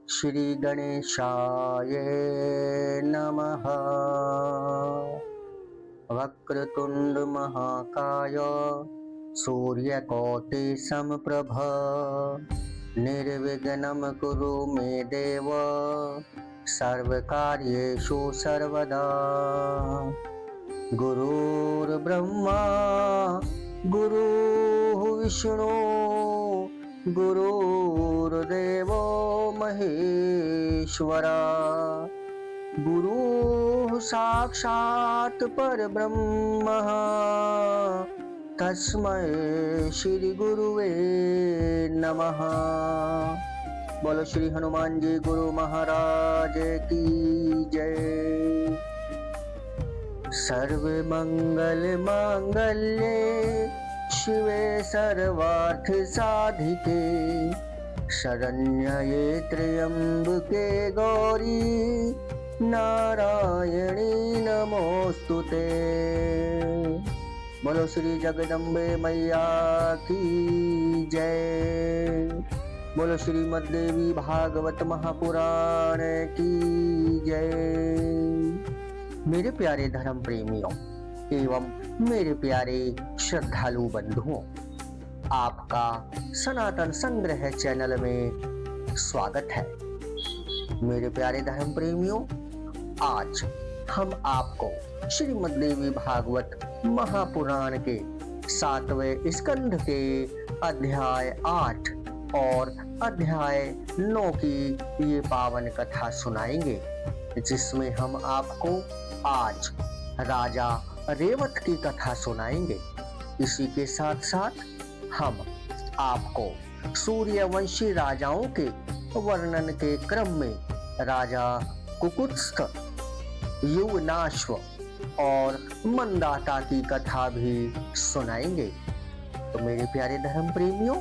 श्री गणेशाय नमः। वक्रतुंड महाकाय सूर्यकोटि समप्रभ निर्विघ्नं कुरु मे देव सर्वकार्येषु सर्वदा। गुरुर्ब्रह्मा गुरुः विष्णु गुरुर्देवो महेश्वरा। गुरुः साक्षात् परब्रह्म तस्मै श्री गुरुवे नमः। बोलो श्री हनुमान जी गुरु महाराज की जय। सर्व मंगल मांगल्ये शिवे सर्वार्थ साधिके शरण्ये त्र्यंबके गौरी नारायणी नमोस्तुते। बोलो श्री जगदम्बे मैया की जय। बोलो श्रीमद्देवी भागवत महापुराण की जय। मेरे प्यारे धर्म प्रेमियों एवं मेरे प्यारे श्रद्धालु बंधुओं, आपका सनातन संग्रह चैनल में स्वागत है। मेरे प्यारे धर्म प्रेमियों, आज हम आपको श्रीमद्देवी भागवत महापुराण के 7वें स्कंध के अध्याय 8 और अध्याय 9 की ये पावन कथा सुनाएंगे, जिसमें हम आपको आज राजा रेवत की कथा सुनाएंगे। इसी के साथ साथ हम आपको सूर्यवंशी राजाओं के वर्णन के क्रम में राजा कुकुत्स्थ, युवनाश्व और मंदाता की कथा भी सुनाएंगे। तो मेरे प्यारे धर्म प्रेमियों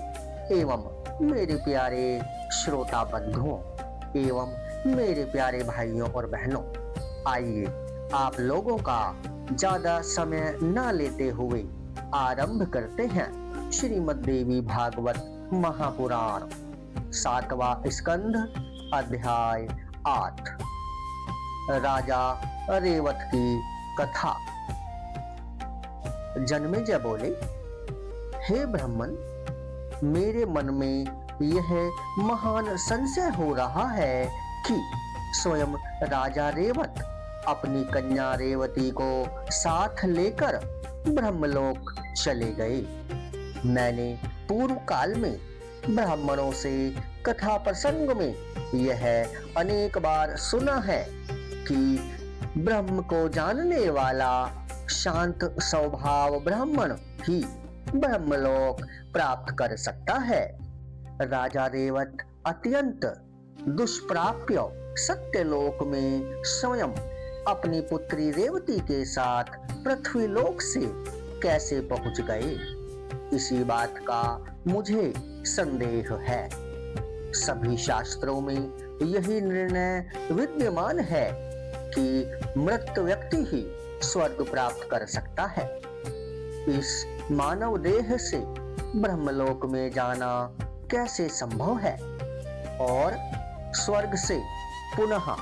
एवं मेरे प्यारे श्रोता बंधुओं एवं मेरे प्यारे भाइयों और बहनों, आइए आप लोगों का ज्यादा समय न लेते हुए आरंभ करते हैं श्रीमद्देवी भागवत महापुराण 7वां स्कंध अध्याय 8 राजा रेवत की कथा। जन्मेजय बोले, हे ब्राह्मण, मेरे मन में यह महान संशय हो रहा है कि स्वयं राजा रेवत अपनी कन्या रेवती को साथ लेकर ब्रह्मलोक चले गए। मैंने पूर्व काल में ब्राह्मणों से कथा प्रसंग में यह अनेक बार सुना है कि ब्रह्म को जानने वाला शांत स्वभाव ब्राह्मण ही ब्रह्मलोक प्राप्त कर सकता है। राजा रेवत अत्यंत दुष्प्राप्य सत्यलोक में स्वयं अपनी पुत्री रेवती के साथ पृथ्वीलोक से कैसे पहुंच गए, इसी बात का मुझे संदेह है। सभी शास्त्रों में यही निर्णय विद्यमान है कि मृत व्यक्ति ही स्वर्ग प्राप्त कर सकता है। इस मानव देह से ब्रह्मलोक में जाना कैसे संभव है और स्वर्ग से पुनः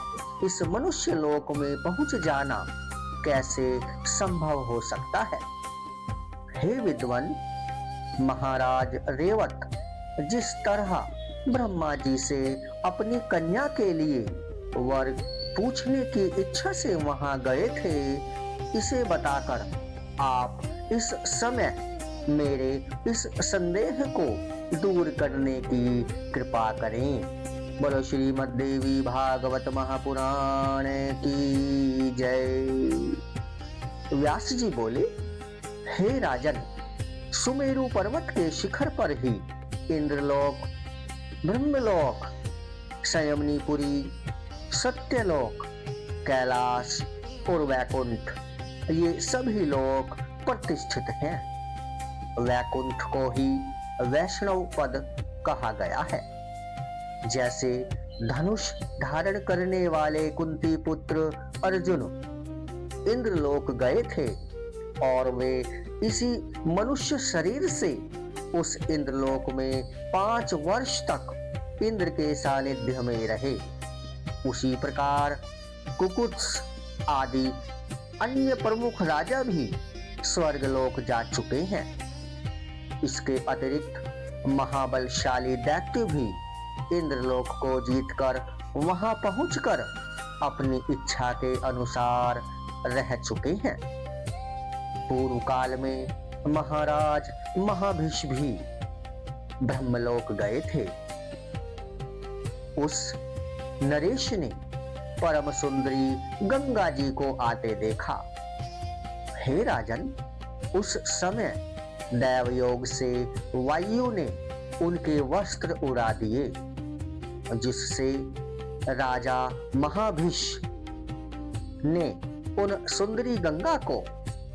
इस मनुष्य लोक में पहुंच जाना कैसे संभव हो सकता है। हे विद्वान, महाराज रेवत जिस तरह ब्रह्मा जी से अपनी कन्या के लिए वर पूछने की इच्छा से वहां गए थे, इसे बताकर आप इस समय मेरे इस संदेह को दूर करने की कृपा करें। बोलो श्रीमद्देवी भागवत महापुराण की जय। व्यास जी बोले, हे राजन, सुमेरु पर्वत के शिखर पर ही इंद्रलोक, ब्रह्मलोक, संयमनीपुरी, सत्यलोक, कैलाश और वैकुंठ, ये सभी लोक प्रतिष्ठित हैं। वैकुंठ को ही वैष्णव पद कहा गया है। जैसे धनुष धारण करने वाले कुंती पुत्र अर्जुन इंद्रलोक गए थे और वे इसी मनुष्य शरीर से उस इंद्रलोक में 5 वर्ष तक इंद्र के सानिध्य में रहे। उसी प्रकार कुकुत्स आदि अन्य प्रमुख राजा भी स्वर्गलोक जा चुके हैं। इसके अतिरिक्त महाबलशाली दैत्य भी इंद्रलोक को जीतकर वहां पहुंचकर अपनी इच्छा के अनुसार रह चुके हैं। पूर्व काल में महाराज महाभिष भी ब्रह्मलोक गए थे। उस नरेश ने परम सुंदरी गंगा जी को आते देखा। हे राजन, उस समय दैवयोग से वायु ने उनके वस्त्र उड़ा दिए, जिससे राजा महाभिष ने उन सुंदरी गंगा को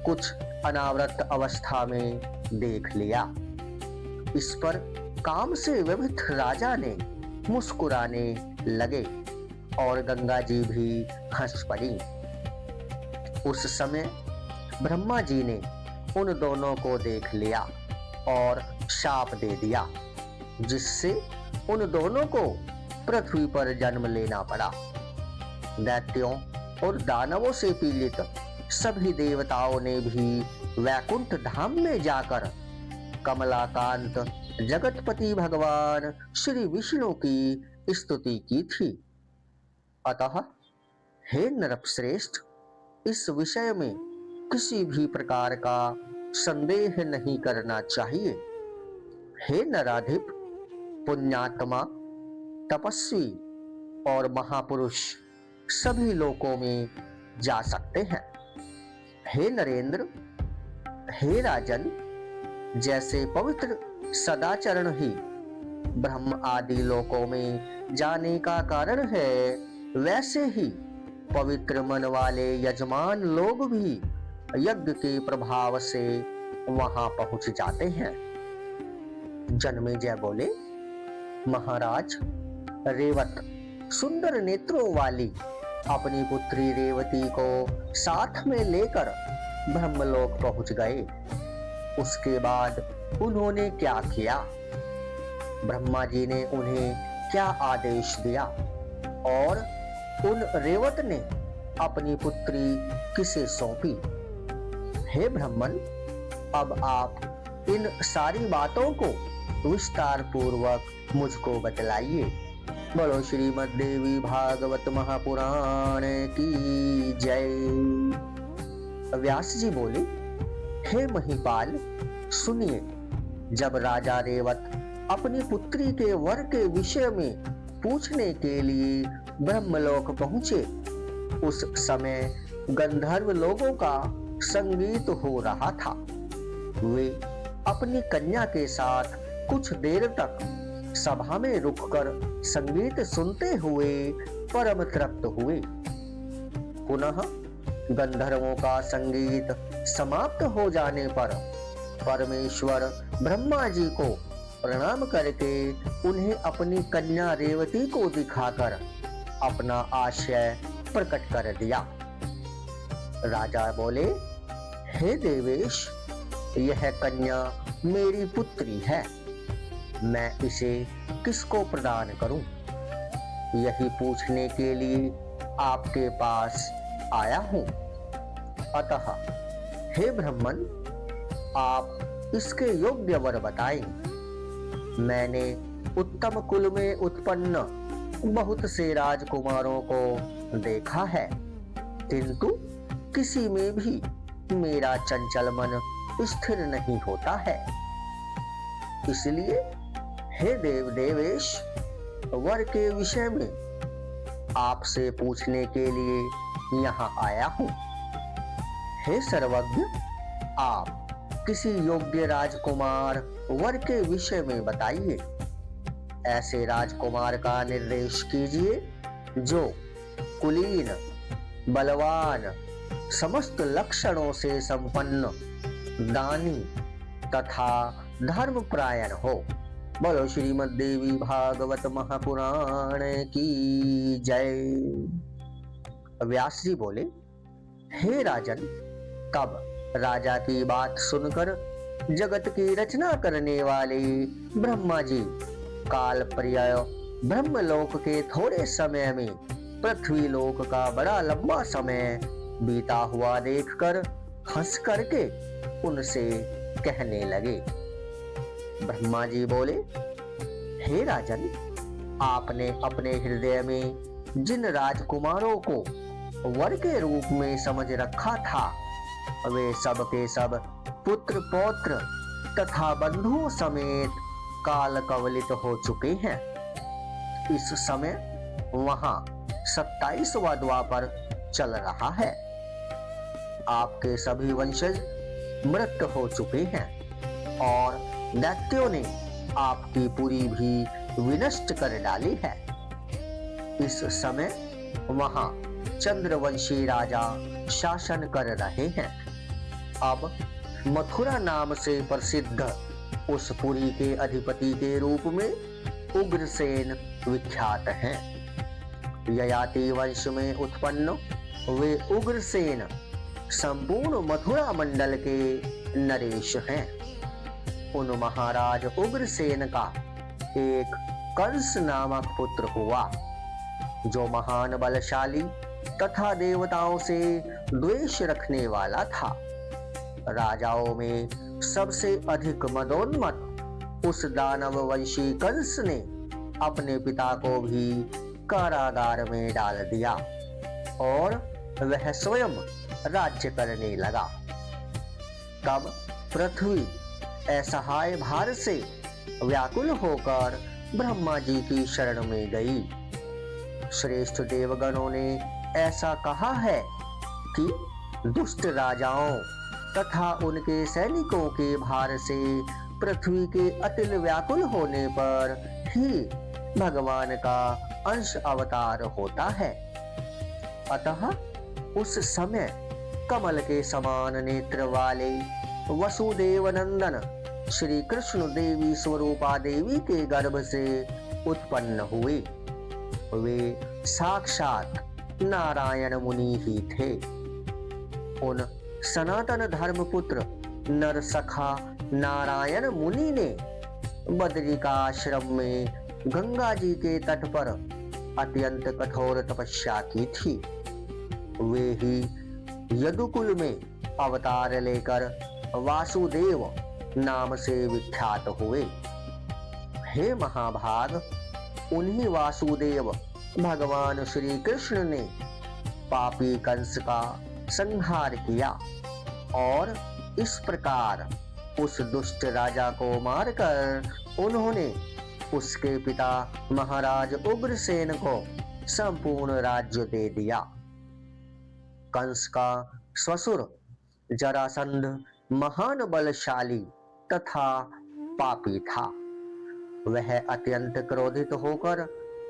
कुछ अनावृत अवस्था में देख लिया। इस पर काम से विविध राजा ने मुस्कुराने लगे और गंगा जी भी हंस पड़ी। उस समय ब्रह्मा जी ने उन दोनों को देख लिया और शाप दे दिया, जिससे उन दोनों को पृथ्वी पर जन्म लेना पड़ा। दैत्यों और दानवों से पीड़ित सभी देवताओं ने भी वैकुंठ धाम में जाकर कमलाकांत जगतपति भगवान श्री विष्णु की स्तुति की थी। अतः हे नरश्रेष्ठ, इस विषय में किसी भी प्रकार का संदेह नहीं करना चाहिए। हे नराधिप, पुण्यात्मा, तपस्वी और महापुरुष सभी लोकों में जा सकते हैं। हे नरेंद्र, हे राजन, जैसे पवित्र सदाचरण ही ब्रह्म आदि लोकों में जाने का कारण है, वैसे ही पवित्र मन वाले यजमान लोग भी यज्ञ के प्रभाव से वहां पहुंच जाते हैं। जन्मेजय बोले, महाराज, रेवत सुंदर नेत्रों वाली अपनी पुत्री रेवती को साथ में लेकर ब्रह्मलोक पहुंच गए। उसके बाद उन्होंने क्या किया? ब्रह्मा जी ने उन्हें क्या आदेश दिया और उन रेवत ने अपनी पुत्री किसे सौंपी? हे ब्राह्मण, अब आप इन सारी बातों को विस्तार पूर्वक मुझको बतलाइए। बोलो श्रीमद् देवी भागवत महापुराण की जय। व्यास जी बोले, हे महिपाल, सुनिए। जब राजा रेवत अपनी पुत्री के वर के विषय में पूछने के लिए ब्रह्मलोक पहुंचे, उस समय गंधर्व लोगों का संगीत हो रहा था। वे अपनी कन्या के साथ कुछ देर तक सभा में रुककर संगीत सुनते हुए परम तृप्त हुए। पुनः गंधर्वों का संगीत समाप्त हो जाने पर परमेश्वर ब्रह्मा जी को प्रणाम करके उन्हें अपनी कन्या रेवती को दिखाकर अपना आशय प्रकट कर दिया। राजा बोले, हे देवेश, यह कन्या मेरी पुत्री है, मैं इसे किसको प्रदान करूं? यही पूछने के लिए आपके पास आया हूं। अतः हे ब्राह्मण, आप इसके योग्य वर बताएं। मैंने उत्तम कुल में उत्पन्न बहुत से राजकुमारों को देखा है, किंतु किसी में भी मेरा चंचल मन स्थिर नहीं होता है। इसलिए हे देव देवेश, वर के विषय में आपसे पूछने के लिए यहाँ आया हूँ। हे सर्वज्ञ, आप किसी योग्य राजकुमार वर के विषय में बताइए। ऐसे राजकुमार का निर्देश कीजिए जो कुलीन, बलवान, समस्त लक्षणों से संपन्न, दानी तथा धर्मपरायण हो। बोलो श्रीमद् देवी भागवत महापुराण की जय। व्यास जी बोले, हे राजन, तब राजा की बात सुनकर जगत की रचना करने वाले ब्रह्मा जी काल पर्याय ब्रह्मलोक के थोड़े समय में पृथ्वी लोक का बड़ा लंबा समय बीता हुआ देखकर हंस करके उनसे कहने लगे। ब्रह्मा जी बोले, हे राजन, आपने अपने हृदय में जिन राजकुमारों को वर के रूप में समझ रखा था, वे सब के सब पुत्र पौत्र तथा बंधुओं समेत काल कवलित हो चुके हैं। इस समय वहां 27वां द्वापर चल रहा है। आपके सभी वंशज मृत हो चुके हैं और दैत्यों ने आपकी पुरी भी विनष्ट कर डाली है। इस समय वहां चंद्रवंशी राजा शासन कर रहे हैं। अब मथुरा नाम से प्रसिद्ध उस पुरी के अधिपति के रूप में उग्रसेन विख्यात हैं। ययाति वंश में उत्पन्न वे उग्रसेन संपूर्ण मथुरा मंडल के नरेश हैं। उन महाराज उग्रसेन का एक कंस नामक पुत्र हुआ, जो महान बलशाली तथा देवताओं से द्वेष रखने वाला था। राजाओं में सबसे अधिक मदोन्मत्त उस दानव वंशी कंस ने अपने पिता को भी कारागार में डाल दिया और वह स्वयं राज्य करने लगा। तब पृथ्वी असहाय भार से व्याकुल होकर ब्रह्मा जी की शरण में गई। श्रेष्ठ देवगणों ने ऐसा कहा है कि दुष्ट राजाओं तथा उनके सैनिकों के भार से पृथ्वी के अतिल व्याकुल होने पर ही भगवान का अंश अवतार होता है। अतः उस समय कमल के समान नेत्र वाले वसुदेव नंदन श्री कृष्ण देवी स्वरूपा देवी के गर्भ से उत्पन्न हुए। वे साक्षात नारायण मुनि ही थे। उन सनातन धर्मपुत्र नरसखा नारायण मुनि ने बद्रिकाश्रम में गंगा जी के तट पर अत्यंत कठोर तपस्या की थी। वे ही यदुकुल में अवतार लेकर वासुदेव नाम से विख्यात हुए। हे महाभाग, उन्हीं वासुदेव भगवान श्री कृष्ण ने पापी कंस का संहार किया और इस प्रकार उस दुष्ट राजा को मारकर उन्होंने उसके पिता महाराज उग्रसेन को संपूर्ण राज्य दे दिया। कंस का ससुर जरासंध महान बलशाली तथा पापी था। वह अत्यंत क्रोधित होकर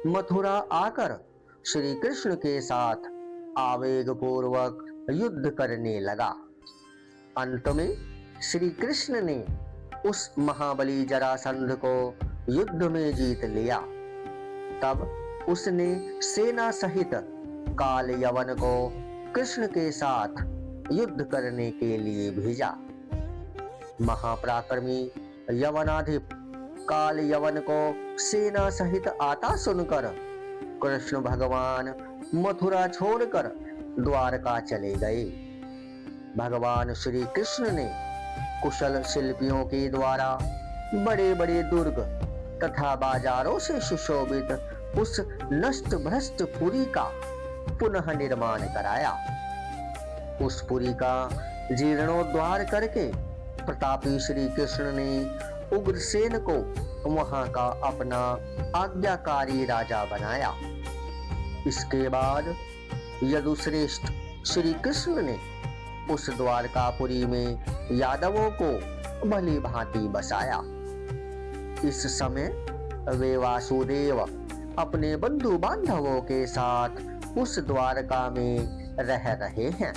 मथुरा आकर श्री कृष्ण के साथ आवेग पूर्वक युद्ध करने लगा। अंत में श्री कृष्ण ने उस महाबली जरासंध को युद्ध में जीत लिया। तब उसने सेना सहित काल यवन को कृष्ण के साथ युद्ध करने के लिए भेजा। महापराक्रमी यवनाधिप काल यवन को सेना सहित आता सुनकर कृष्ण भगवान मथुरा छोड़कर द्वारका चले गए। भगवान श्री कृष्ण ने कुशल शिल्पियों के द्वारा बड़े बड़े दुर्ग तथा बाजारों से सुशोभित उस नष्ट भ्रष्ट पुरी का पुनः निर्माण कराया। उस पुरी का जीर्णोद्धार करके प्रतापी श्री कृष्ण ने उग्रसेन को वहां का अपना आज्ञाकारी राजा बनाया। इसके बाद यदुश्रेष्ठ श्री कृष्ण ने उस द्वारकापुरी में यादवों को भली भांति बसाया। इस समय वे वासुदेव अपने बंधु बांधवों के साथ उस द्वारका में रह रहे हैं।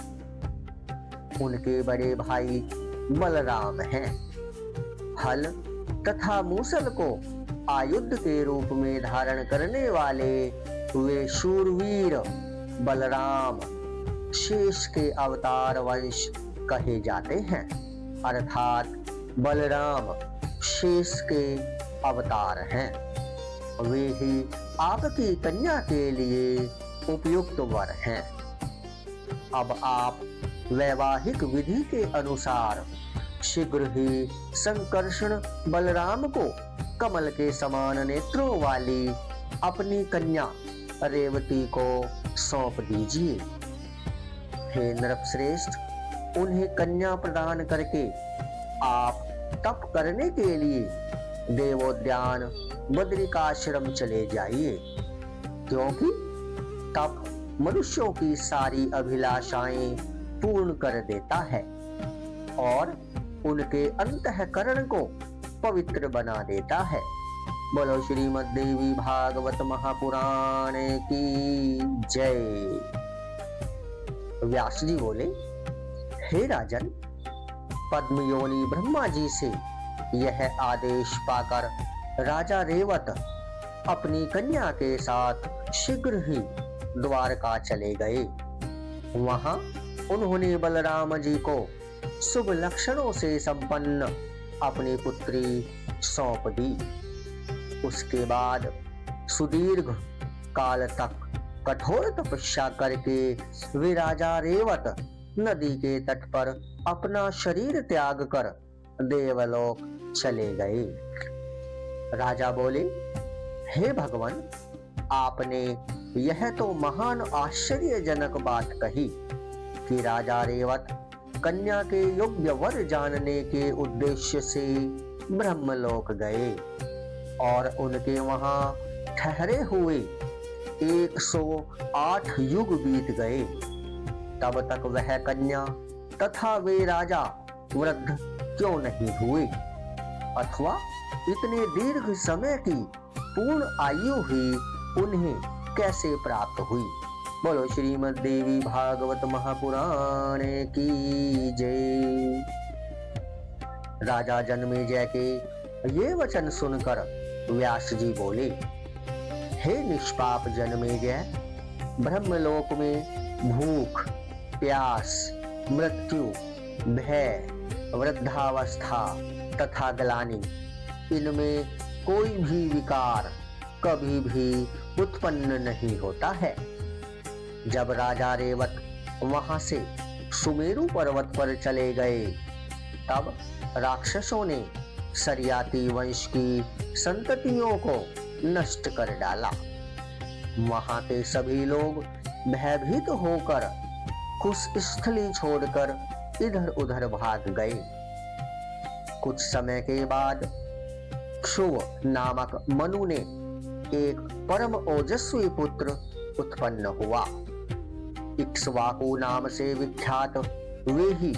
उनके बड़े भाई बलराम हैं। हल तथा मूसल को आयुध के रूप में धारण करने वाले वे शूरवीर बलराम शेष के अवतार वंश कहे जाते हैं, अर्थात बलराम शेष के अवतार हैं। वे ही आपकी कन्या के लिए उपयुक्त वर हैं। अब आप वैवाहिक विधि के अनुसार शीघ्र ही संकर्षण बलराम को कमल के समान नेत्रों वाली अपनी कन्या रेवती को सौंप दीजिए। हे नृपश्रेष्ठ, उन्हें कन्या प्रदान करके आप तप करने के लिए देवोद्यान बद्रिकाश्रम चले जाइए, क्योंकि तप मनुष्यों की सारी अभिलाषाएं पूर्ण कर देता है और उनके अंतःकरण को पवित्र बना देता है। बोलो श्रीमद् देवी भागवत महापुराण की जय। व्यास जी बोले, हे राजन, पद्मयोनि ब्रह्मा जी से यह आदेश पाकर राजा रेवत अपनी कन्या के साथ शीघ्र ही द्वारका चले गए। वहां उन्होंने बलराम जी को शुभ लक्षणों से संपन्न अपनी पुत्री सौंप दी। उसके बाद सुदीर्घ काल तक कठोर तपस्या करके वे राजा रेवत नदी के तट पर अपना शरीर त्याग कर देवलोक चले गए। राजा बोले, हे भगवान, आपने यह तो महान आश्चर्यजनक बात कही कि राजा रेवत कन्या के योग्य वर जानने के उद्देश्य से ब्रह्मलोक गए और उनके वहां ठहरे हुए 108 युग बीत गए। तब तक वह कन्या तथा वे राजा वृद्ध क्यों नहीं हुए, अथवा इतने दीर्घ समय की पूर्ण आयु ही उन्हें कैसे प्राप्त हुई। बोलो श्रीमद् देवी भागवत महापुराण की जय। राजा जन्मेजय के ये वचन सुनकर व्यास जी बोले, हे निष्पाप जन्मेजय, ब्रह्मलोक में भूख, प्यास, मृत्यु, भय, वृद्धावस्था तथा ग्लानि, इनमें कोई भी विकार कभी भी उत्पन्न नहीं होता है। जब राजा रेवत वहां से सुमेरु पर्वत पर चले गए, तब राक्षसों ने सरियाती वंश की संततियों को नष्ट कर डाला। वहां के सभी लोग भयभीत होकर कुछ स्थली छोड़कर इधर उधर भाग गए। कुछ समय के बाद क्षुव नामक मनु ने एक परम ओजस्वी पुत्र उत्पन्न हुआ। इक्ष्वाकु नाम से विख्यात वे ही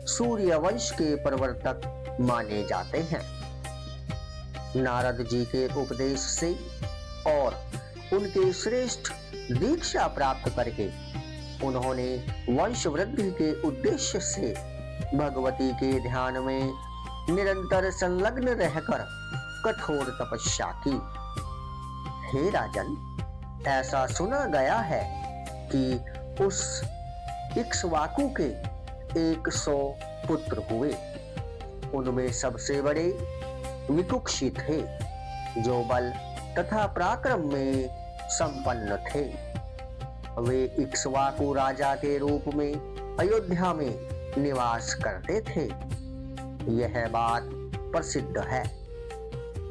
सूर्य वंश के प्रवर्तक माने जाते हैं। नारद जी के उपदेश से और उनके श्रेष्ठ दीक्षा प्राप्त करके उन्होंने वंश वृद्धि के उद्देश्य से भगवती के ध्यान में निरंतर संलग्न रहकर कठोर तपस्या की। हे राजन, ऐसा सुना गया है कि उस इक्ष्वाकु के 100 पुत्र हुए। उनमें सबसे बड़े विकुक्षी थे, जो बल तथा पराक्रम में संपन्न थे। वे इक्ष्वाकु राजा के रूप में अयोध्या में निवास करते थे। यह बात प्रसिद्ध है।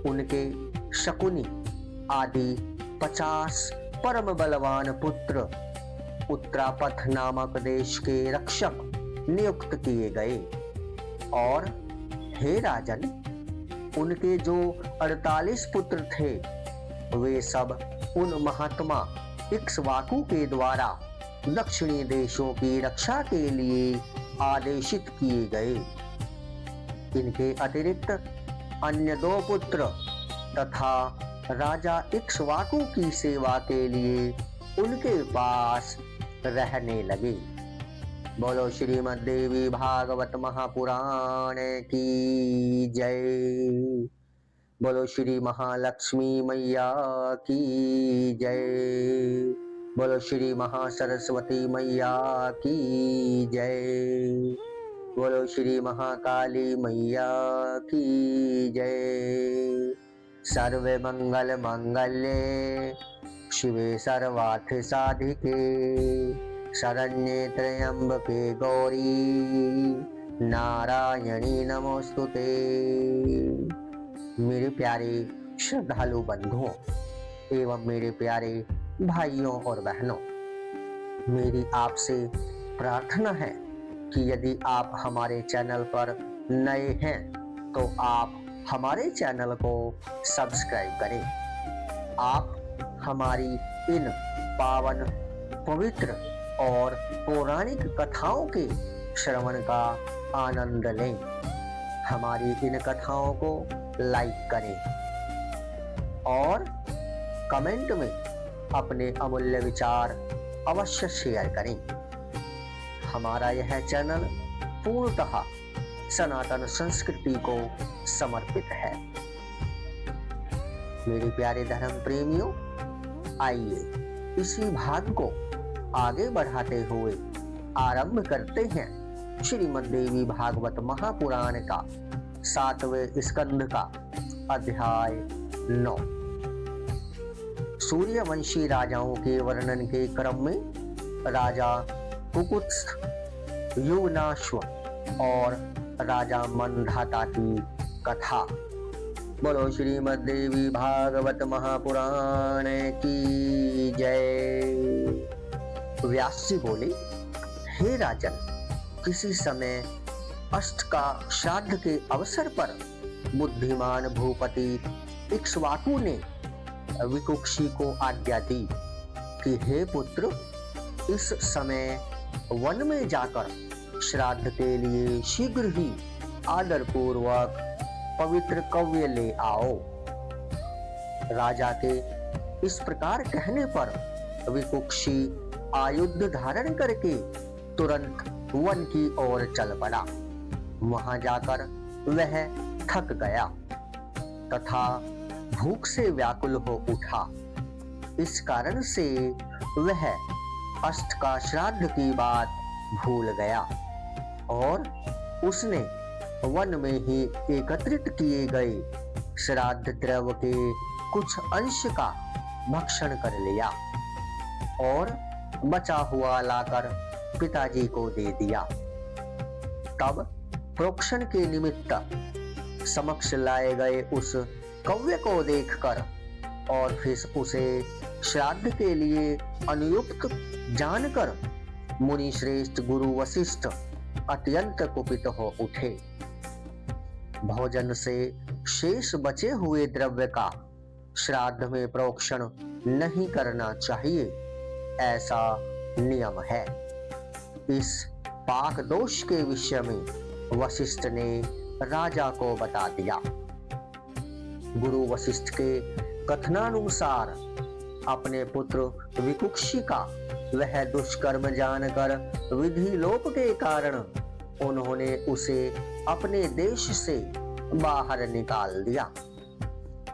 उनके शकुनी आदि 50 परम बलवान पुत्र उत्तरापथ नामक देश के रक्षक नियुक्त किए गए। और हे राजन, उनके जो 48 पुत्र थे, वे सब उन महात्मा इक्ष्वाकु के द्वारा दक्षिणी देशों की रक्षा के लिए आदेशित किए गए। इनके अतिरिक्त अन्य 2 पुत्र तथा राजा इक्ष्वाकु की सेवा के लिए उनके पास रहने लगे। बोलो श्रीमद् देवी भागवत महापुराण की जय। बोलो श्री महालक्ष्मी मैया की जय। बोलो श्री महासरस्वती मैया की जय। बोलो श्री महाकाली मैया की जय। सर्वे मंगल मंगल्ये शिवे सर्वार्थ साधिके शरण्ये त्र्यंबके गौरी नारायणी नमोस्तुते। मेरे प्यारे श्रद्धालु बंधुओं एवं मेरे प्यारे भाइयों और बहनों, मेरी आपसे प्रार्थना है कि यदि आप हमारे चैनल पर नए हैं तो आप हमारे चैनल को सब्सक्राइब करें। आप हमारी इन पावन, पवित्र और पौराणिक कथाओं के श्रवण का आनंद लें। हमारी इन कथाओं को लाइक करें और कमेंट में अपने अमूल्य विचार अवश्य शेयर करें। हमारा यह चैनल पूर्णतः सनातन संस्कृति को समर्पित है। मेरे प्यारे धर्म प्रेमियों, आइए इसी भाग को आगे बढ़ाते हुए आरंभ करते हैं श्रीमद् देवी भागवत महापुराण का 7वें स्कंध का अध्याय 9। सूर्यवंशी राजाओं के वर्णन के क्रम में राजा कुकुत्स्थ, युवनाश्व और राजा मंधाता की कथा। बोलो श्रीमद् देवी भागवत महापुराण की जय। व्यास जी बोले, हे राजन, किसी समय अष्ट का श्राद्ध के अवसर पर बुद्धिमान भूपति इक्ष्वाकु ने विकुक्षी को आज्ञा दी कि हे पुत्र, इस समय वन में जाकर श्राद्ध के लिए शीघ्र ही आदर पूर्वक पवित्र कव्य ले आओ। राजा के इस प्रकार कहने पर विकुक्षी आयुध धारण करके तुरंत वन की ओर चल पड़ा। वहां जाकर वह थक गया तथा भूख से व्याकुल हो उठा। इस कारण से वह अष्ट का श्राद्ध की बात भूल गया और उसने वन में ही एकत्रित किए गए श्राद्ध द्रव्य के कुछ अंश का भक्षण कर लिया और बचा हुआ लाकर पिताजी को दे दिया। तब प्रोक्षण के निमित्त समक्ष लाए गए उस कव्य को देखकर और फिर उसे श्राद्ध के लिए अनुयुक्त जानकर मुनि श्रेष्ठ गुरु वशिष्ठ अत्यंत कुपित हो उठे। भोजन से शेष बचे हुए द्रव्य का श्राद्ध में प्रोक्षण नहीं करना चाहिए, ऐसा नियम है। इस पाक दोष के विषय में वशिष्ठ ने राजा को बता दिया। गुरु वशिष्ठ के कथनानुसार अपने पुत्र विकुक्षी का वह दुष्कर्म जानकर विधि लोप के कारण उन्होंने उसे अपने देश से बाहर निकाल दिया।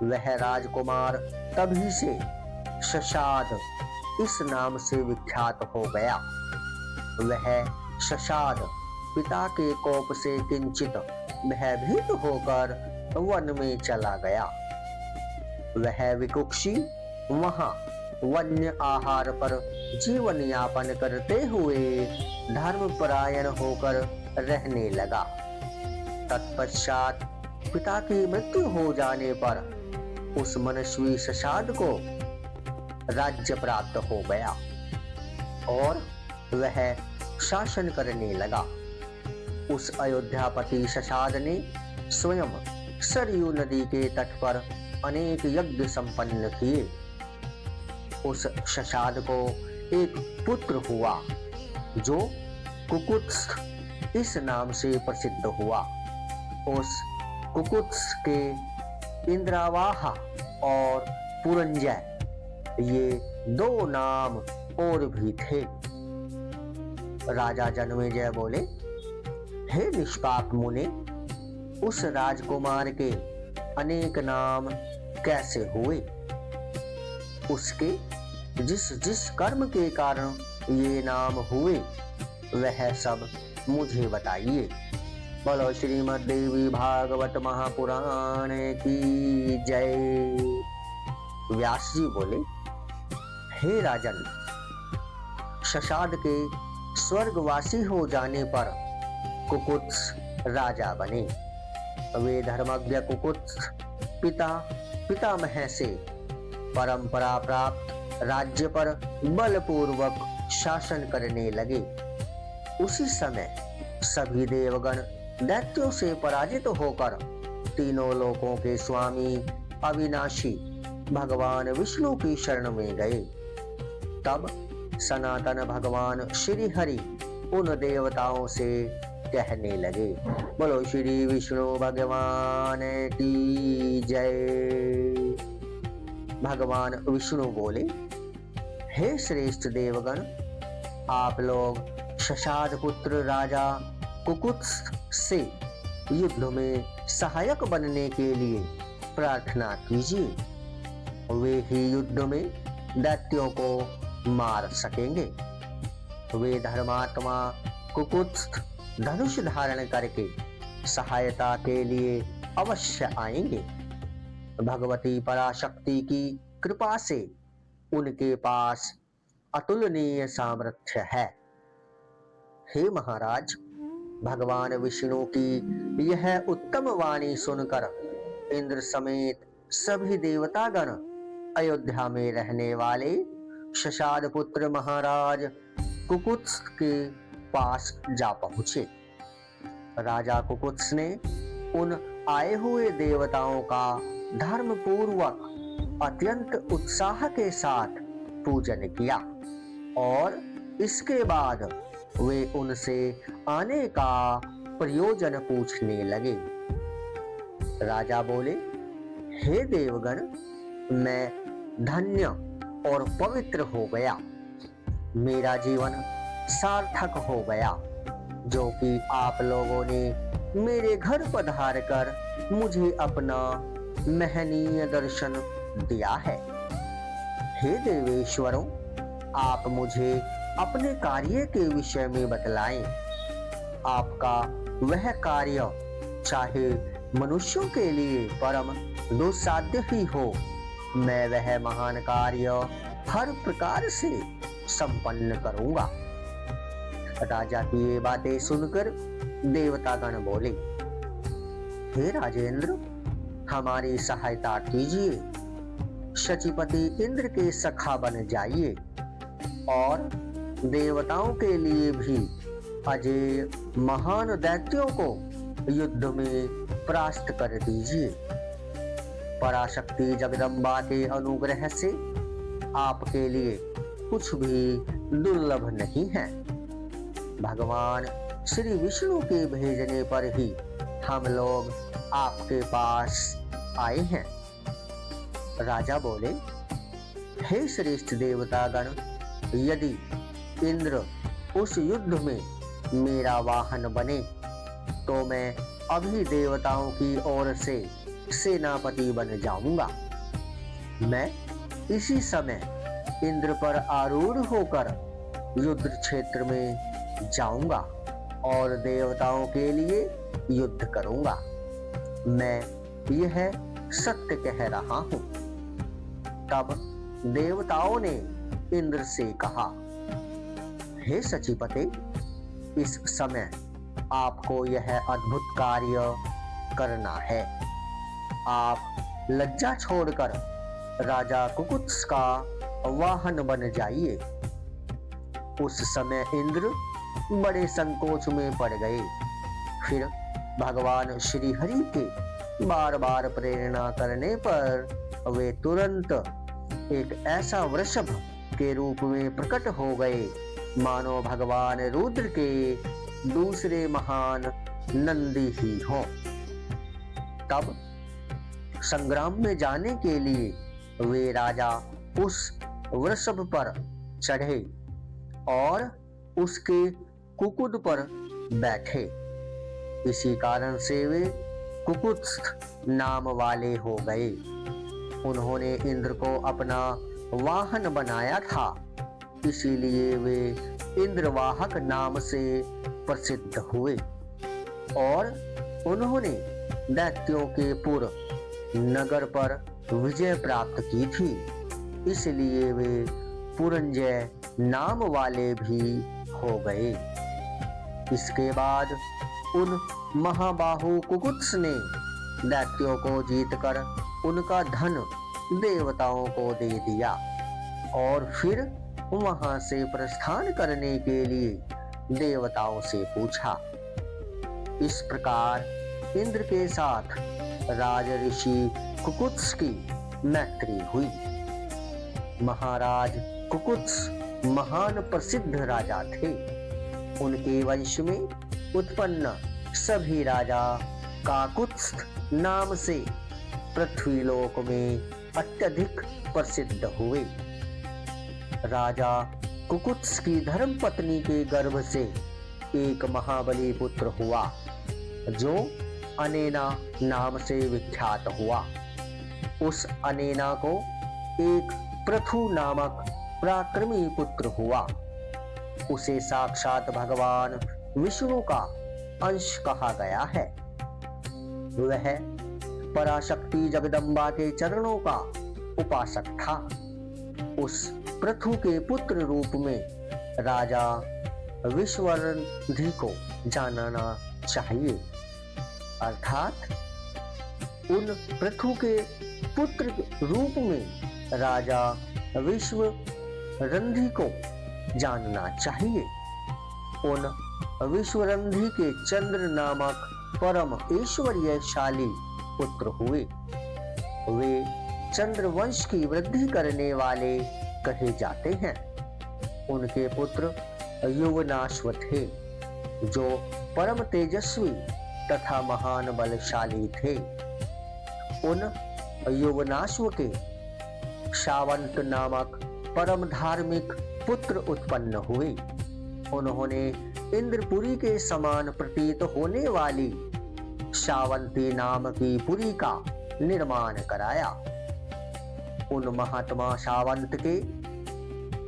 वह राजकुमार तभी से शशाद इस नाम से विख्यात हो गया। वह शशाद पिता के कोप से किंचित भयभीत होकर वन में चला गया। वह विकुक्षी वहां वन्य आहार पर जीवन यापन करते हुए धर्मपरायण होकर रहने लगा। तत्पश्चात पिता की मृत्यु हो जाने पर उस मनस्वी शशाद को राज्य प्राप्त हो गया और वह शासन करने लगा। उस अयोध्यापति शशाद ने स्वयं सरयू नदी के तट पर अनेक यज्ञ संपन्न किए। उस शशाद को एक पुत्र हुआ जो कुकुत्स्थ इस नाम से प्रसिद्ध हुआ। उस कुकुत्स्थ के इंद्रावाहा और पुरंजय ये दो नाम और भी थे। राजा जन्मेजय बोले, हे निष्पाप मुने, उस राजकुमार के अनेक नाम कैसे हुए? उसके जिस जिस कर्म के कारण ये नाम हुए वह सब मुझे बताइए। बोलो श्रीमद् देवी भागवत महापुराण की जय। व्यास जी बोले, हे राजन, शशाद के स्वर्गवासी हो जाने पर कुकुत्स राजा बने। वे धर्मज्ञ कुकुत्स पितामह से परंपरा प्राप्त राज्य पर बलपूर्वक शासन करने लगे। उसी समय सभी देवगण दैत्यों से पराजित होकर तीनों लोकों के स्वामी अविनाशी भगवान विष्णु की शरण में गए। तब सनातन भगवान श्री हरि उन देवताओं से कहने लगे, बोलो श्री विष्णु भगवान की जय। भगवान विष्णु बोले, हे श्रेष्ठ देवगण, आप लोग शशाद पुत्र राजा कुकुत्स से युद्ध में सहायक बनने के लिए प्रार्थना कीजिए। वे ही युद्ध में दैत्यों को मार सकेंगे। वे धर्मात्मा कुकुत्स धनुष धारण करके सहायता के लिए अवश्य आएंगे। भगवती पराशक्ति की कृपा से उनके पास अतुलनीय सामर्थ्य है। हे महाराज, भगवान विष्णु की यह उत्तम वाणी सुनकर इंद्र समेत सभी देवतागण अयोध्या में रहने वाले शशाद पुत्र महाराज कुकुत्स के पास जा पहुंचे। राजा कुकुत्स ने उन आए हुए देवताओं का धर्म पूर्वक अत्यंत उत्साह के साथ पूजन किया और इसके बाद वे उनसे आने का प्रयोजन पूछने लगे। राजा बोले, हे देवगण, मैं धन्य और पवित्र हो गया। मेरा जीवन सार्थक हो गया, जो कि आप लोगों ने मेरे घर पधार कर मुझे अपना महनीय दर्शन दिया है। हे देवेश्वरों, आप मुझे अपने कार्य के विषय में बतलाएं। आपका वह कार्य चाहे मनुष्यों के लिए परम दुस्साध्य ही हो, मैं वह महान कार्य हर प्रकार से संपन्न करूंगा। राजा की ये बातें सुनकर देवतागण बोले, हे राजेंद्र, हमारी सहायता कीजिए। शचीपति इंद्र के सखा बन जाइए और देवताओं के लिए भी अजय महान दैत्यों को युद्ध में परास्त कर दीजिए। पराशक्ति जगदम्बा के अनुग्रह से आपके लिए कुछ भी दुर्लभ नहीं है। भगवान श्री विष्णु के भेजने पर ही हम लोग आपके पास आए हैं। राजा बोले, हे श्रेष्ठ देवतागण, यदि इंद्र उस युद्ध में मेरा वाहन बने तो मैं अभी देवताओं की ओर से सेनापति बन जाऊंगा। मैं इसी समय इंद्र पर आरूढ़ होकर युद्ध क्षेत्र में जाऊंगा और देवताओं के लिए युद्ध करूंगा। मैं यह सत्य कह रहा हूं। तब देवताओं ने इंद्र से कहा, हे सचिपते, इस समय आपको यह अद्भुत कार्य करना है। आप लज्जा छोड़कर राजा कुकुत्स का वाहन बन जाइए। उस समय इंद्र बड़े संकोच में पड़ गए। फिर भगवान श्री हरि के बार बार प्रेरणा करने पर वे तुरंत एक ऐसा वृषभ के रूप में प्रकट हो गए, मानो भगवान रुद्र के दूसरे महान नंदी ही हों। तब संग्राम में जाने के लिए वे राजा उस वृषभ पर चढ़े और उसके कुकुद पर बैठे। इसी कारण से वे कुकुत्स नाम वाले हो गए। उन्होंने इंद्र को अपना वाहन बनाया था, इसीलिए वे इंद्रवाहक नाम से प्रसिद्ध हुए। और उन्होंने दैत्यों के पुर नगर पर विजय प्राप्त की थी, इसलिए वे पुरंजय नाम वाले भी हो गए। इसके बाद उन महाबाहु कुकुत्स ने दैत्यों को जीतकर उनका धन देवताओं को दे दिया और फिर वहां से प्रस्थान करने के लिए देवताओं से पूछा। इस प्रकार इंद्र के साथ राज ऋषि कुकुत्स की मैत्री हुई। महाराज कुकुत्स महान प्रसिद्ध राजा थे। उनके वंश में उत्पन्न सभी राजा काकुत्स नाम से पृथ्वीलोक में अत्यधिक प्रसिद्ध हुए। राजा कुकुत्स की धर्मपत्नी के गर्भ से एक महाबली पुत्र हुआ जो अनेना नाम से विख्यात हुआ। उस अनेना को एक पृथु नामक पराक्रमी पुत्र हुआ। उसे साक्षात भगवान विष्णु का अंश कहा गया है। वह पराशक्ति जगदम्बा के चरणों का उपासक था। उस पृथु के पुत्र रूप में राजा विश्वरंधी को जानना चाहिए, अर्थात उन पृथु के पुत्र रूप में राजा विश्वरंधी को जानना चाहिए। उन विश्वरंधी के चंद्र नामक परम ऐश्वर्यशाली पुत्र हुए। वे चंद्र वंश की वृद्धि करने वाले कहे जाते हैं। उनके पुत्र युवनाश्व थे जो परम तेजस्वी तथा महान बलशाली थे। उन युवनाश्व के शावंत नामक परम धार्मिक पुत्र उत्पन्न हुए। उन्होंने इंद्रपुरी के समान प्रतीत होने वाली शावंती नाम की पुरी का निर्माण कराया। उन महात्मा शावंत के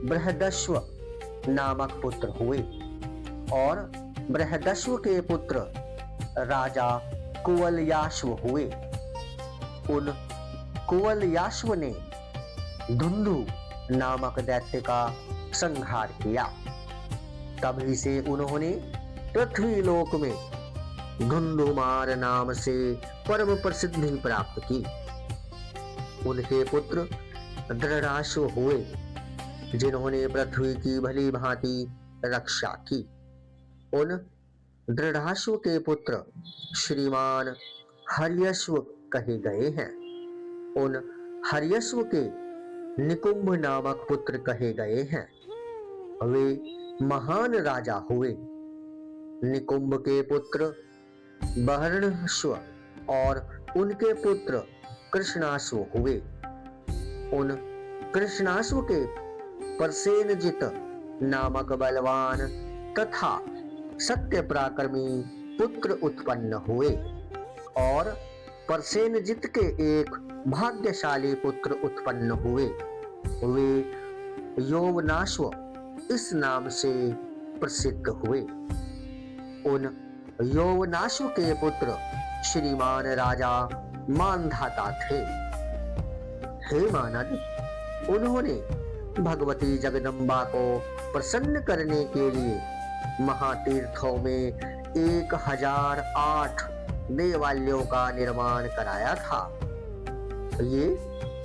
बृहदश्व नामक पुत्र हुए और बृहदश्व के पुत्र राजा कुवलयाश्व हुए। उन कुवलयाश्व ने धुंधु नामक दैत्य का संहार किया। तभी से उन्होंने पृथ्वी लोक में धुंधुमार नाम से परम प्रसिद्धि प्राप्त की। उनके पुत्र दृढ़ाश्व हुए जिन्होंने पृथ्वी की भली भांति रक्षा की। उन दृढ़ाश्व के पुत्र श्रीमान हर्यश्व कहे गए हैं। उन हर्यश्व के निकुंभ नामक पुत्र कहे गए हैं। वे महान राजा हुए। निकुंभ के पुत्र बहर्णश्व और उनके पुत्र कृष्णाश्व हुए। उन कृष्णाश्व के परसेनजित नामक बलवान तथा सत्य पराक्रमी पुत्र उत्पन्न हुए और परसेनजित के एक भाग्यशाली पुत्र उत्पन्न हुए। वे यौवनाश्व इस नाम से प्रसिद्ध हुए। उन यौवनाश्व के पुत्र श्रीमान राजा मानधाता थे। हे मानद, उन्होंने भगवती जगदम्बा को प्रसन्न करने के लिए महातीर्थों में 1008 देवालयों का निर्माण कराया था। ये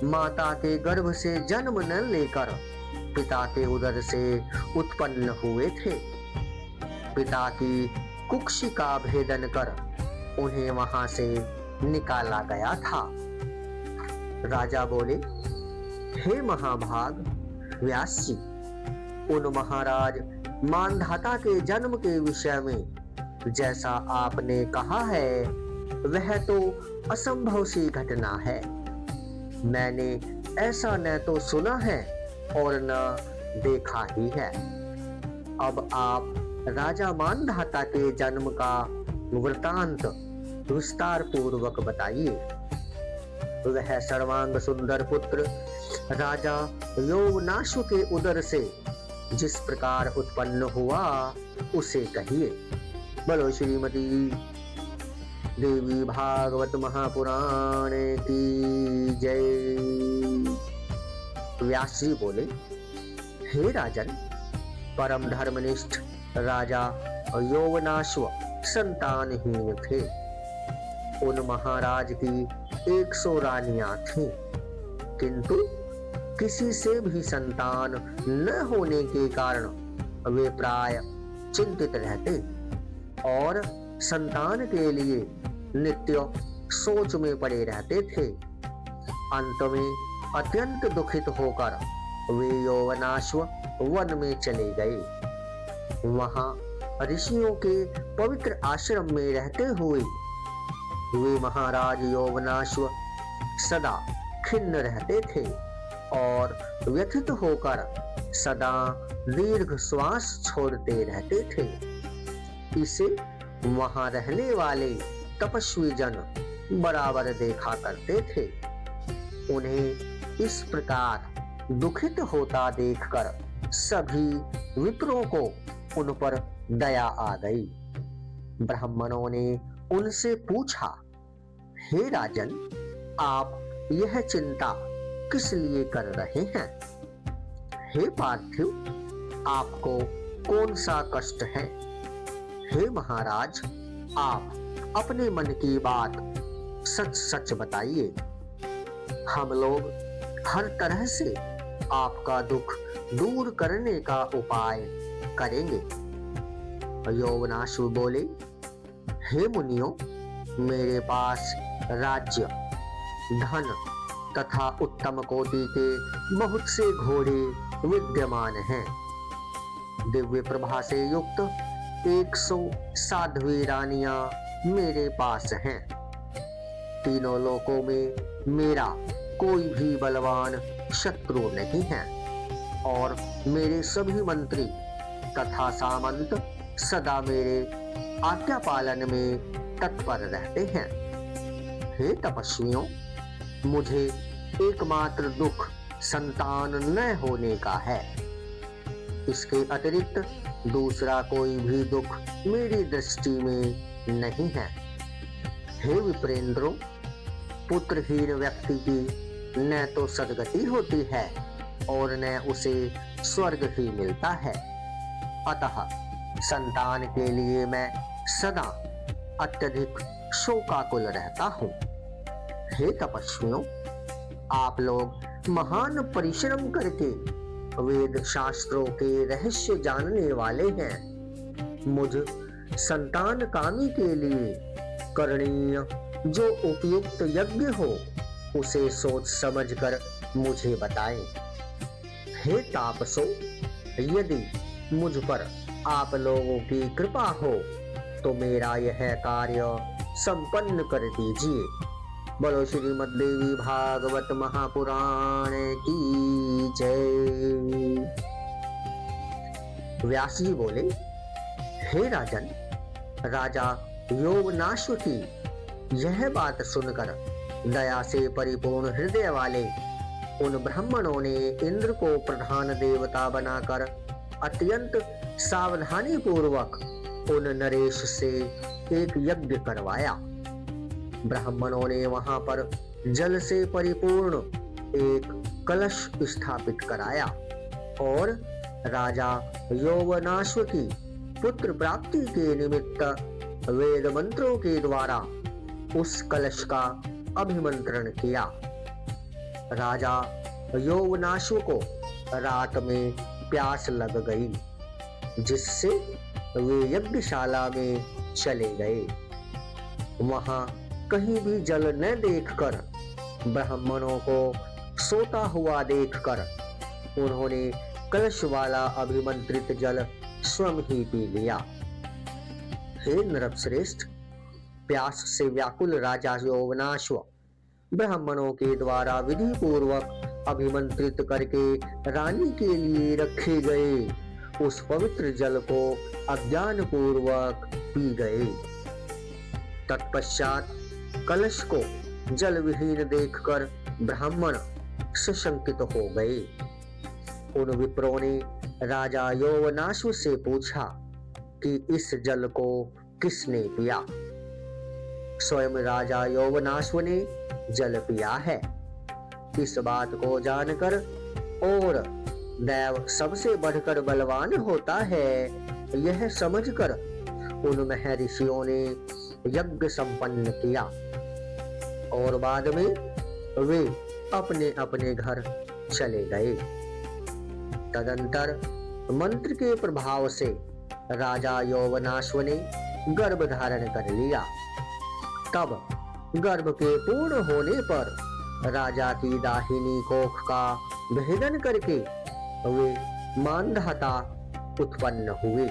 माता के गर्भ से जन्म न लेकर पिता के उदर से उत्पन्न हुए थे। पिता की कुक्षिका भेदन कर उन्हें वहां से निकाला गया था। राजा बोले, हे महाभाग व्यास जी, उन महाराज मानधाता के जन्म के विषय में जैसा आपने कहा है वह तो असंभव सी घटना है। मैंने ऐसा न तो सुना है और न देखा ही है। अब आप राजा मानधाता के जन्म का वृतांत विस्तार पूर्वक बताइए। वह सर्वांग सुंदर पुत्र राजा यौवनाश्व के उदर से जिस प्रकार उत्पन्न हुआ उसे कहिए। बोलो श्रीमती देवी भागवत महापुराण की जय। व्यास जी बोले, हे राजन, परम धर्मनिष्ठ राजा यौवनाश्व संतानहीन थे। उन महाराज की 100 रानियां थीं, किंतु किसी से भी संतान न होने के कारण वे प्राय चिंतित रहते और संतान के लिए नित्य सोच में पड़े रहते थे। अंत में अत्यंत दुखित होकर वे यौवनाश्व वन में चले गए। वहां ऋषियों के पवित्र आश्रम में रहते हुए वे महाराज यौवनाश्व सदा खिन्न रहते थे और व्यथित होकर सदा दीर्घ श्वास छोड़ते रहते थे। इसे वहां रहने वाले तपस्वी जन बराबर देखा करते थे। उन्हें इस प्रकार दुखित होता देखकर सभी विप्रों को उन पर दया आ गई। ब्राह्मणों ने उनसे पूछा, हे राजन, आप यह चिंता किस लिए कर रहे हैं? हे पार्थिव, आपको कौन सा कष्ट है? हे महाराज, आप अपने मन की बात सच सच बताइए। हम लोग हर तरह से आपका दुख दूर करने का उपाय करेंगे। यौवनाश्व बोले, हे मुनियों, मेरे पास राज्य, धन तथा उत्तम कोटि के बहुत से घोड़े विद्यमान हैं। दिव्य प्रभा से युक्त 100 साध्वी रानियां मेरे पास हैं। तीनों लोकों में मेरा कोई भी बलवान शत्रु नहीं है और मेरे सभी मंत्री तथा सामंत सदा मेरे आज्ञा पालन में तत्पर रहते हैं। हे तपस्वियों, मुझे एकमात्र दुख संतान न होने का है। इसके अतिरिक्त दूसरा कोई भी दुख मेरी दृष्टि में नहीं है। हे विप्रेंद्रों, पुत्रहीन व्यक्ति की न तो सद्गति होती है और न उसे स्वर्ग ही मिलता है। अतः संतान के लिए मैं सदा अत्यधिक शोकाकुल रहता हूँ। हे तपस्वियों, आप लोग महान परिश्रम करके वेद शास्त्रों के रहस्य जानने वाले हैं। मुझ संतान कामी के लिए करणीय जो उपयुक्त यज्ञ हो उसे सोच समझकर मुझे बताएं। हे तापसो, यदि मुझ पर आप लोगों की कृपा हो तो मेरा यह कार्य संपन्न कर दीजिए। बोलो श्रीमद् देवी भागवत महापुराण की जय। व्यास जी बोले, हे राजन, राजा यौवनाश्व की यह बात सुनकर दया से परिपूर्ण हृदय वाले उन ब्राह्मणों ने इंद्र को प्रधान देवता बनाकर अत्यंत सावधानी पूर्वक उन नरेश से एक यज्ञ करवाया। ब्राह्मणों ने वहां पर जल से परिपूर्ण एक कलश स्थापित कराया और राजा यौवनाश्व की पुत्र प्राप्ति के निमित्त वेद मंत्रों के द्वारा उस कलश का अभिमंत्रण किया। राजा यौवनाश्व को रात में प्यास लग गई, जिससे वे यज्ञशाला में चले गए। वहां कहीं भी जल न देखकर ब्राह्मणों को सोता हुआ देखकर उन्होंने कलश वाला अभिमंत्रित जल स्वयं ही पी लिया। हे नरश्रेष्ठ, प्यास से व्याकुल राजा यौवनाश्व ब्राह्मणों के द्वारा विधि पूर्वक अभिमंत्रित करके रानी के लिए रखे गए उस पवित्र जल को अज्ञान पूर्वक पी गए। तत्पश्चात कलश को जल विहीन देखकर ब्राह्मण सशंकित हो गए। उन विप्रों ने राजा यौवनाश्व से पूछा कि इस जल को किसने पिया। स्वयं राजा यौवनाश्व ने जल पिया है। इस बात को जानकर और दैव सबसे बढ़कर बलवान होता है, यह समझकर उन महर्षियों ने यज्ञ संपन्न किया और बाद में वे अपने अपने घर चले गए। तदंतर मंत्र के प्रभाव से राजा यौवनाश्व ने गर्भ धारण कर लिया। तब गर्भ के पूर्ण होने पर राजा की दाहिनी कोख का भेदन करके वे मानधाता उत्पन्न हुए।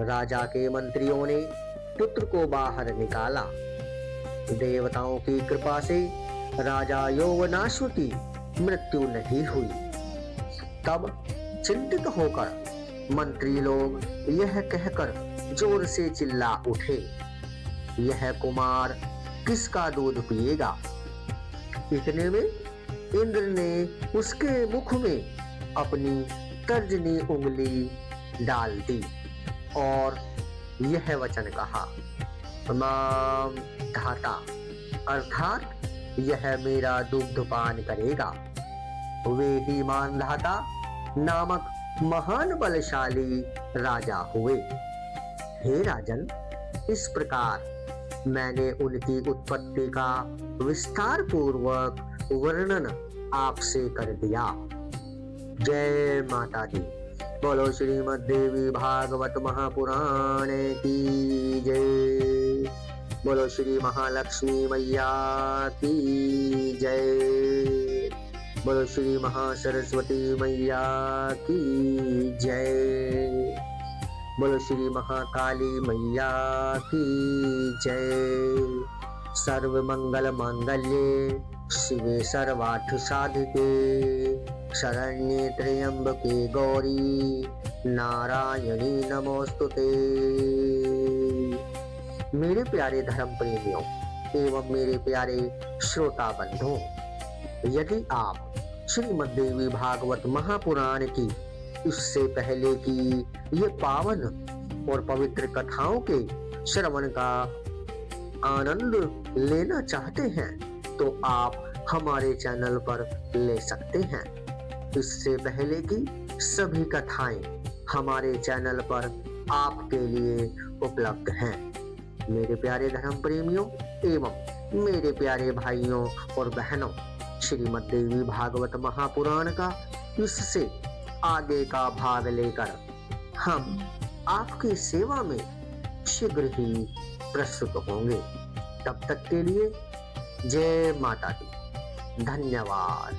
राजा के मंत्रियों ने पुत्र को बाहर निकाला। देवताओं की कृपा से राजा यौवनाश्व की मृत्यु नहीं हुई। तब चिंतित होकर मंत्री लोग यह कहकर जोर से चिल्ला उठे, यह कुमार किसका दूध पिएगा। इतने में इंद्र ने उसके मुख में अपनी तर्जनी उंगली डाल दी और यह वचन कहा, माम धाता, अर्थात यह मेरा दुग्धपान करेगा। वे ही मानधाता नामक महान बलशाली राजा हुए। हे राजन, इस प्रकार मैंने उनकी उत्पत्ति का विस्तार पूर्वक वर्णन आपसे कर दिया। जय माता दी। बोलो श्रीमद् देवी भागवत महापुराण की जय। बोलो श्री महालक्ष्मी मैया की जय। बोलो श्री महासरस्वती मैया की जय। बोलो श्री महाकाली मैया की जय। सर्व मंगल मांगल्ये शिवे सर्वार्थ साधिके शरण्ये त्र्यंबके गौरी नारायणी नमोस्तुते। मेरे प्यारे धर्म प्रेमियों एवं मेरे प्यारे श्रोता बंधुओं, यदि आप श्रीमद् देवी भागवत महापुराण की इससे पहले की ये पावन और पवित्र कथाओं के श्रवण का आनंद लेना चाहते हैं तो आप हमारे चैनल पर ले सकते हैं। इससे पहले की सभी कथाएं हमारे चैनल पर आपके लिए उपलब्ध हैं। मेरे प्यारे धर्म प्रेमियों एवं मेरे प्यारे भाइयों और बहनों, श्रीमद् देवी भागवत महापुराण का इससे आगे का भाग लेकर हम आपकी सेवा में शीघ्र ही प्रस्तुत होंगे। तब तक के लिए जय माता दी। धन्यवाद।